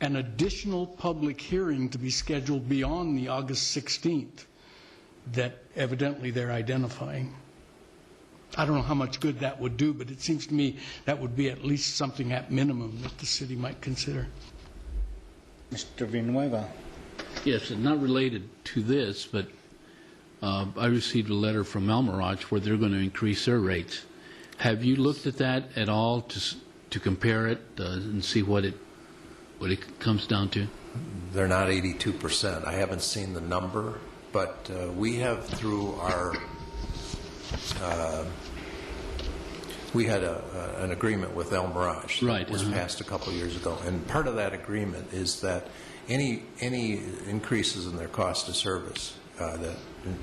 an additional public hearing to be scheduled beyond the August 16th that evidently they're identifying. I don't know how much good that would do, but it seems to me that would be at least something at minimum that the city might consider. Mr. Villanueva. Yes, and not related to this, but I received a letter from Almirage where they're going to increase their rates. Have you looked at that at all to compare it and see what it comes down to? They're not 82%. I haven't seen the number, but we have through our we had an agreement with El Mirage that was passed a couple of years ago, and part of that agreement is that any increases in their cost of service that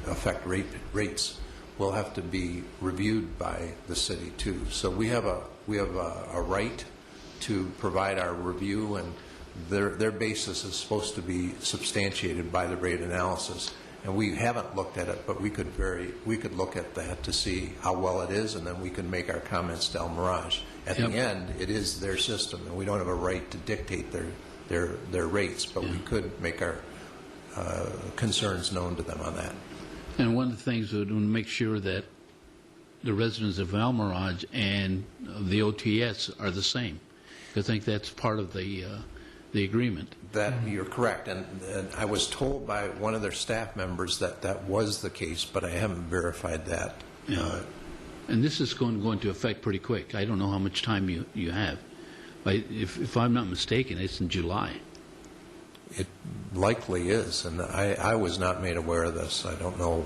affect rates will have to be reviewed by the city too. So we have a right to provide our review, and their basis is supposed to be substantiated by the rate analysis. And we haven't looked at it, but we could look at that to see how well it is, and then we can make our comments to El Mirage. At the end, it is their system, and we don't have a right to dictate their rates, but we could make our concerns known to them on that. And one of the things we would make sure that the residents of Almirage and the OTS are the same. I think that's part of the the agreement. That you're correct, and I was told by one of their staff members that that was the case, but I haven't verified that. Yeah. And this is going to go into effect pretty quick. I don't know how much time you have. But if I'm not mistaken, it's in July. It likely is, and I was not made aware of this. I don't know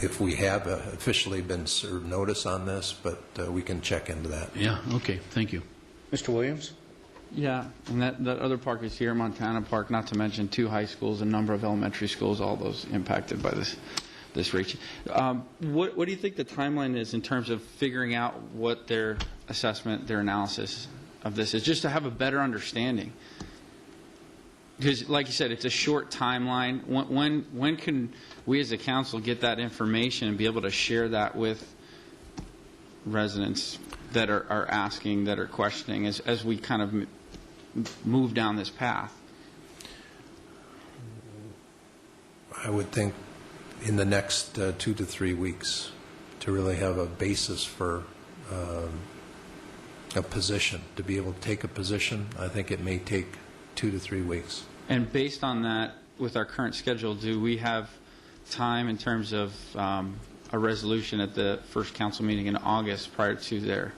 if we have officially been served notice on this, but we can check into that. Yeah, okay, thank you. Mr. Williams? Yeah, and that other park is here, Montana Park, not to mention 2 high schools, a number of elementary schools, all those impacted by this reach. What do you think the timeline is in terms of figuring out what their assessment, their analysis of this is, just to have a better understanding? Because, like you said, it's a short timeline. When can we as a council get that information and be able to share that with residents that are asking, that are questioning, as we kind of move down this path? I would think in the next 2 to 3 weeks to really have a basis for a position, to be able to take a position. I think it may take 2 to 3 weeks. And based on that, with our current schedule, do we have time in terms of a resolution at the first council meeting in August prior to their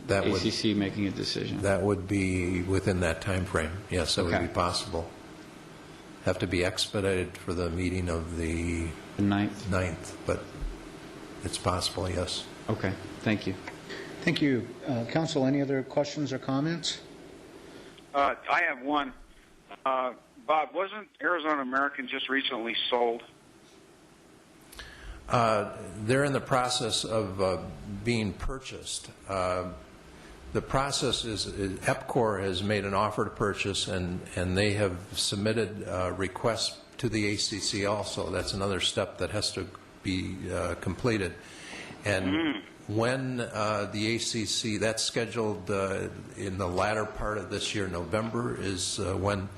ACC making a decision? That would be within that time frame. Yes, that would be possible. Have to be expedited for the meeting of the 9th, but it's possible, yes. Okay, thank you. Thank you. Council, any other questions or comments? I have one. Bob, wasn't Arizona American just recently sold? They're in the process of being purchased. The process is EPCOR has made an offer to purchase, and they have submitted requests to the ACC also. That's another step that has to be completed. And when the ACC, that's scheduled in the latter part of this year, November, is when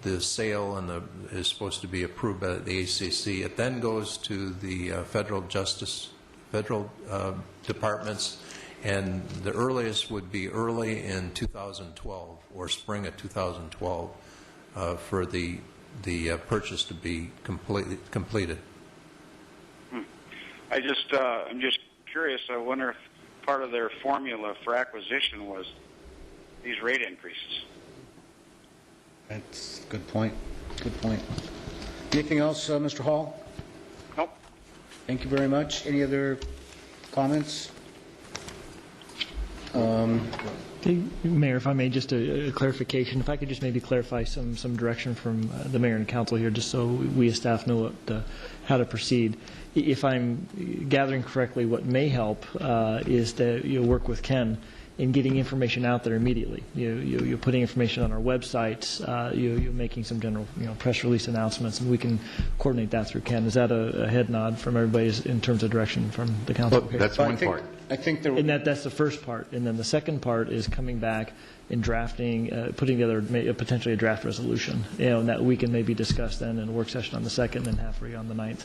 the sale is supposed to be approved by the ACC. It then goes to the federal departments, and the earliest would be early in 2012 or spring of 2012 for the purchase to be completed. I'm just curious. I wonder if part of their formula for acquisition was these rate increases. That's a good point. Good point. Anything else, Mr. Hall? Nope. Thank you very much. Any other comments? Mayor, if I may, just a clarification. If I could just maybe clarify some direction from the mayor and council here, just so we as staff know how to proceed. If I'm gathering correctly, what may help is that you work with Ken in getting information out there immediately. You're putting information on our websites. You're making some general press release announcements, and we can coordinate that through Ken. Is that a head nod from everybody in terms of direction from the council? Well, that's one part. I think and that's the first part, and then the second part is coming back and drafting, putting together potentially a draft resolution, and that we can maybe discuss then in a work session on the 2nd and then halfway on the 9th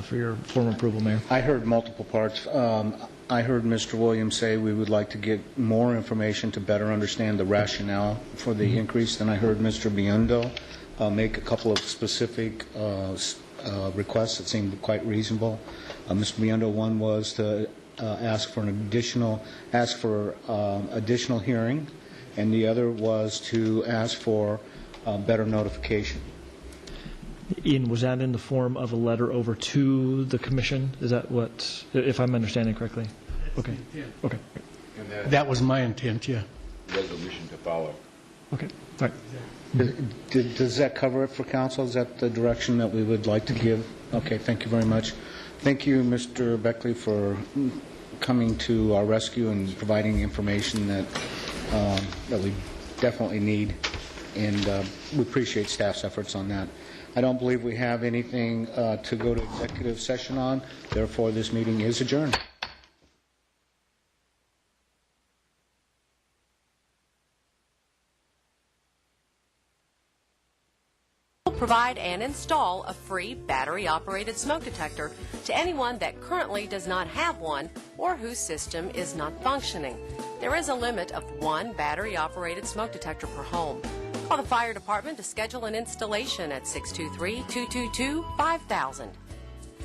for your formal approval, Mayor. I heard multiple parts. I heard Mr. Williams say we would like to get more information to better understand the rationale for the increase. Then I heard Mr. Biondo make a couple of specific requests that seemed quite reasonable. Mr. Biondo, one was to ask for additional hearing, and the other was to ask for better notification. Ian, was that in the form of a letter over to the commission? Is that what, if I'm understanding correctly? Okay. Okay. That was my intent, yeah. Resolution to follow. Okay. All right. Does that cover it for council? Is that the direction that we would like to give? Okay, thank you very much. Thank you, Mr. Beckley, for coming to our rescue and providing information that we definitely need, and we appreciate staff's efforts on that. I don't believe we have anything to go to executive session on. Therefore, this meeting is adjourned. Provide and install a free battery-operated smoke detector to anyone that currently does not have one or whose system is not functioning. There is a limit of 1 battery-operated smoke detector per home. Call the fire department to schedule an installation at 623-222-5000.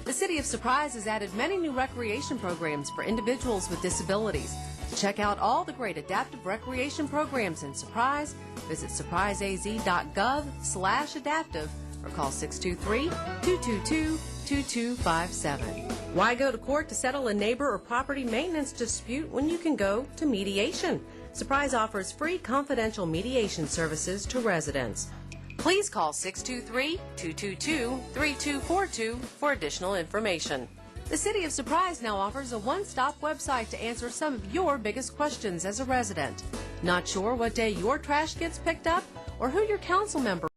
The City of Surprise has added many new recreation programs for individuals with disabilities. To check out all the great adaptive recreation programs in Surprise, visit surpriseaz.gov/adaptive or call 623-222-2257. Why go to court to settle a neighbor or property maintenance dispute when you can go to mediation? Surprise offers free confidential mediation services to residents. Please call 623-222-3242 for additional information. The City of Surprise now offers a one-stop website to answer some of your biggest questions as a resident. Not sure what day your trash gets picked up or who your council member